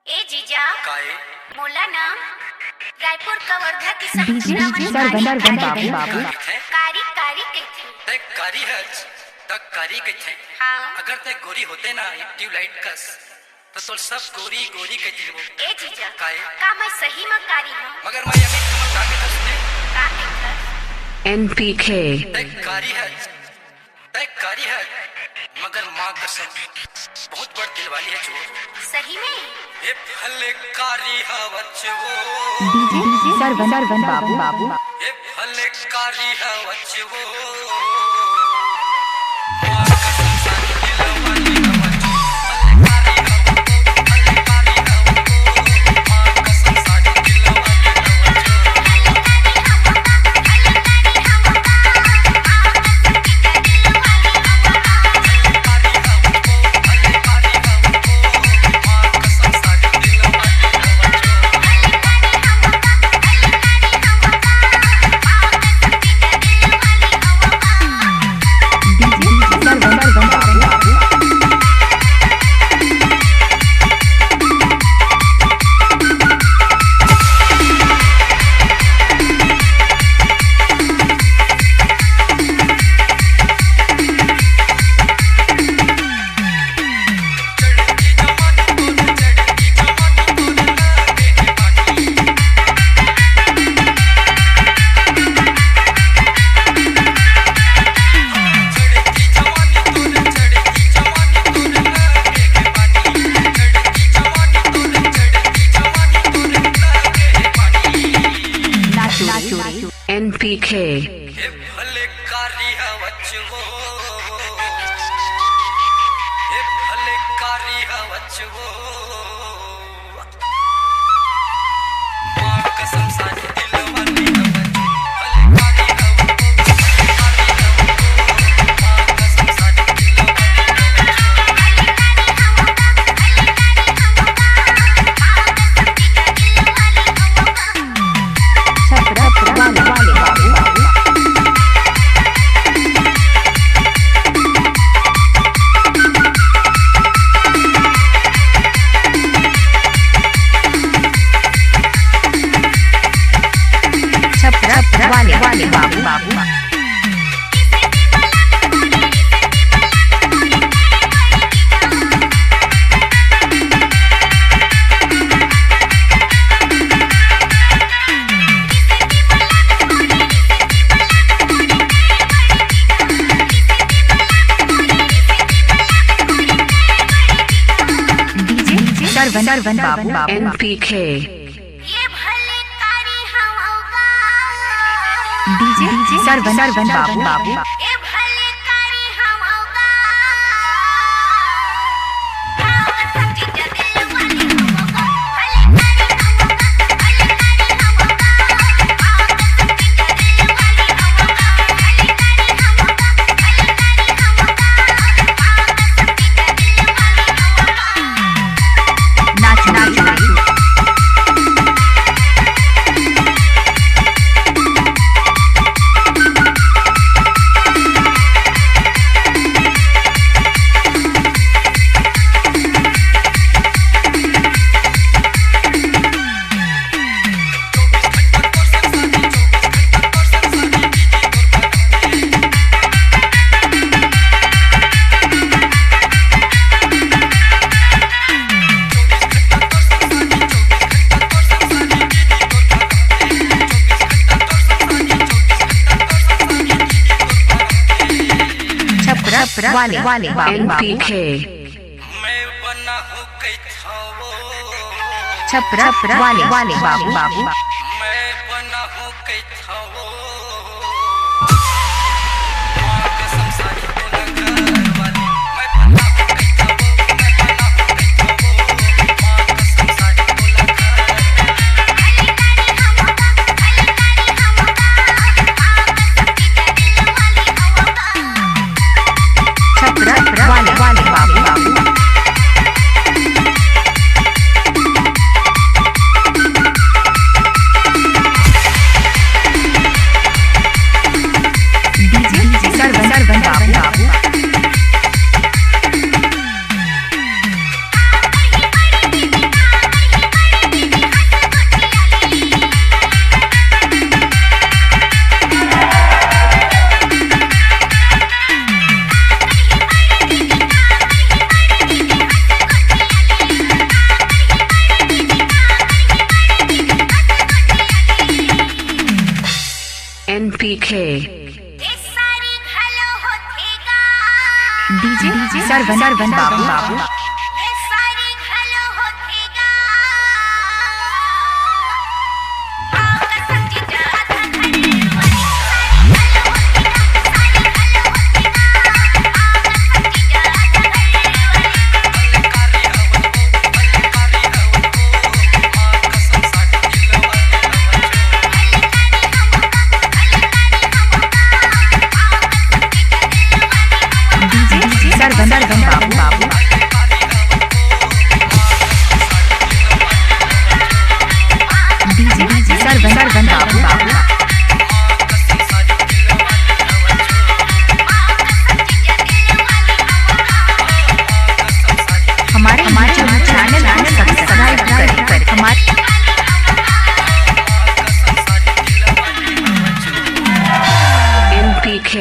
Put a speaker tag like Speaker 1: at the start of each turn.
Speaker 1: ए जीजा
Speaker 2: काहे
Speaker 1: मोला ना रायपुर कवर्धा की
Speaker 3: डीजे सर्वनर बाबू बाबू
Speaker 1: कारी कारी कहथे
Speaker 2: ते कारी हज त कारी कथे।
Speaker 1: हाँ
Speaker 2: अगर ते गोरी होते ना एक ट्यूबलाइट कस तो तोर सब गोरी गोरी कहती वो।
Speaker 1: ए जीजा
Speaker 2: काहे
Speaker 1: का मैं सही में कारी हूँ
Speaker 2: मगर मैं अभी तुम ताके हंसने
Speaker 1: का कहथस
Speaker 3: NPK
Speaker 2: ते कारी हज मगर माँ कसम बहुत बड़ दिल वाली है चोर।
Speaker 1: सही में
Speaker 2: ये भले कारी हवच वो,
Speaker 3: डीजे सर्वनर बाबू बाबू
Speaker 2: ये भले कारी हवच वो।
Speaker 3: NPK
Speaker 2: ये भले कारी हवच वो, ये भले कारी हवच वो। माँ कसम सारी दिल वाली हवच भले कारी हवच माँ कसम सारी दिल
Speaker 3: वाले बाबू बाबू छपरा वाले बाबू बाबू सर्वन बाबू NPK
Speaker 1: ये भले कारी हवगा
Speaker 3: डीजे सर्वन बाबू बाबू
Speaker 1: ये भले कारी हवगा जीजा दिल वाली हवगा भले कारी हवगा जीजा दिल वाली हवगा भले कारी हवगा जीजा दिल वाली
Speaker 3: नाच नाच वाले NPK
Speaker 2: मैं बना हूँ कैथा वो,
Speaker 3: छपरा वाले बाबू बाबू
Speaker 2: मैं बना हूँ कैथा वो। माँ कसम सारी दिल वाली मैं बना हूँ कैथा वो, मैं बना हूँ कैथा वो। माँ कसम सारी दिल
Speaker 3: छपरा वाले बाबू बाबू NPK
Speaker 1: ये सारी घलो होतेगा
Speaker 3: DJ सरवन बाबू
Speaker 1: ये सारी घलो होतेगा कसम जीजा घड़ी वाली सारी घलो होतेगा सारी घलो होतेगा कसम जीजा घड़ी वाली
Speaker 3: DJ सरवन बाबू DJ सरवन बाबू हमारे चैनल को सब्सक्राइब कर हमारे NPK